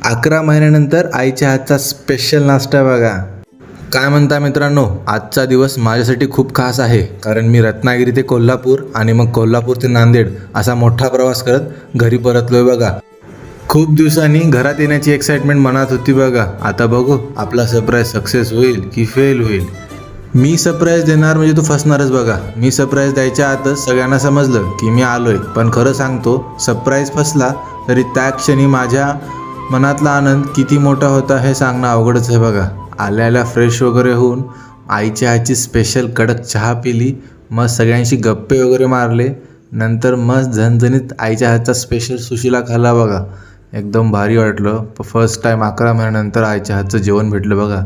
11 महिन्यानंतर आईच्या हातचा स्पेशल नाश्ता बघा. काय म्हणता मित्रांनो, आजचा दिवस माझ्यासाठी खूप खास आहे. कारण मी रत्नागिरी ते कोल्हापूर आणि मग कोल्हापूर ते नांदेड असा मोठा प्रवास करत घरी परतलोय बघा. खूप दिवसांनी घरात येण्याची एक्साइटमेंट मनात होती बघा. आता बघू आपला सरप्राईज सक्सेस होईल की फेल होईल. मी सरप्राईज देणार म्हणजे तो फसणारच बघा. मी सरप्राईज द्यायच्या आतच सगळ्यांना समजलं की मी आलोय. पण खरं सांगतो, सरप्राईज फसला तरी त्या क्षणी माझ्या मनातला आनंद किती मोठा होता हे सांगणं अवघडच आहे बघा. आल्याला फ्रेश वगैरे होऊन आईच्या हातची स्पेशल कडक चहा पिली, मग सगळ्यांशी गप्पे वगैरे मारले. नंतर मस्त झणझणीत आईच्या हातचा स्पेशल सुशिला खाल्ला बघा. एकदम भारी वाटलं. फर्स्ट टाईम 11 महिन्यानंतर आईच्या हातचं जेवण भेटलं बघा.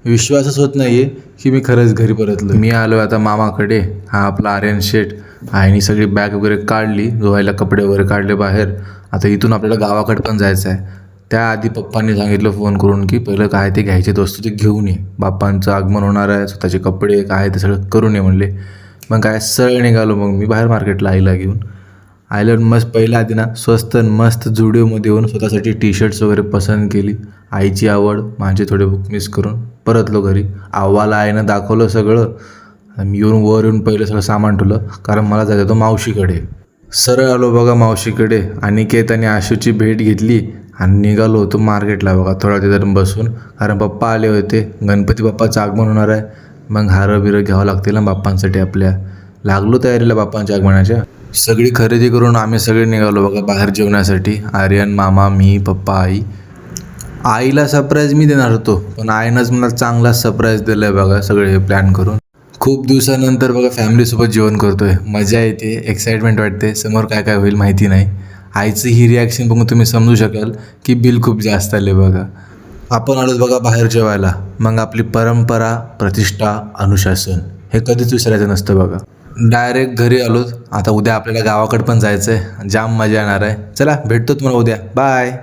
विश्वासच होत नाही आहे की मी खरंच घरी परतलो. मी आलो आता मामाकडे. हा आपला आर्यन शेठ. आईने सगळी बॅग वगैरे काढली, धुवायला कपडे वगैरे काढले बाहेर. आता इथून आपल्याला गावाकडे पण जायचं आहे. त्याआधी पप्पांनी सांगितलं फोन करून की पहिलं काय ते घ्यायचे वस्तू ते घेऊन ये. बाप्पांचं आगमन होणार आहे, स्वतःचे कपडे काय ते सगळं करून ये म्हणले. मग काय सरळ निघालो मग मी बाहेर मार्केटला आईला घेऊन. आईला मस्त पहिल्या आधी ना स्वस्त मस्त जुडिओमध्ये येऊन स्वतःसाठी टी शर्ट्स वगैरे पसंत केली. आईची आवड माझे थोडे बुक मिस करून परतलो घरी. आव्हाला आईनं दाखवलं सगळं. मी वर येऊन पहिलं सगळं सामान ठेवलं, कारण मला जायचं होतं मावशीकडे. सरळ आलो बघा मावशीकडे. अनिकेत आणि आशूची भेट घेतली आणि निघालो होतो मार्केटला बघा. थोडा तिथं बसून, कारण पप्पा आले होते. गणपती बाप्पाचं आगमन होणार आहे. मग हारं बिरं घ्यावं लागतील ना बाप्पांसाठी आपल्या. लागलो तयारीला बाप्पांच्या आगमनाच्या. सगळी खरेदी करून आम्ही सगळे निघालो बघा बाहेर जेवण्यासाठी. आर्यन, मामा, मी, पप्पा, आई. आईला सरप्राईज मी देणार होतो, पण आईनंच मला चांगला सरप्राईज दिलं आहे बघा सगळे हे प्लॅन करून. खूप दिवसानंतर बघा फॅमिलीसोबत जेवण करतोय. मजा येते, एक्साइटमेंट वाटते. समोर काय काय होईल माहिती नाही. आईचं ही रिॲक्शन बघून तुम्ही समजू शकाल की बिल खूप जास्त आले बघा. आपण आलोच बघा बाहेर जेवायला. मग आपली परंपरा, प्रतिष्ठा, अनुशासन हे कधीच विसरायचं नसतं बघा. डायरेक्ट घरी आलोत. आता उद्या आपल्याला गावाकडे पण जायचं आहे. जाम मजा येणार आहे. चला भेटतो तुम्हाला उद्या. बाय.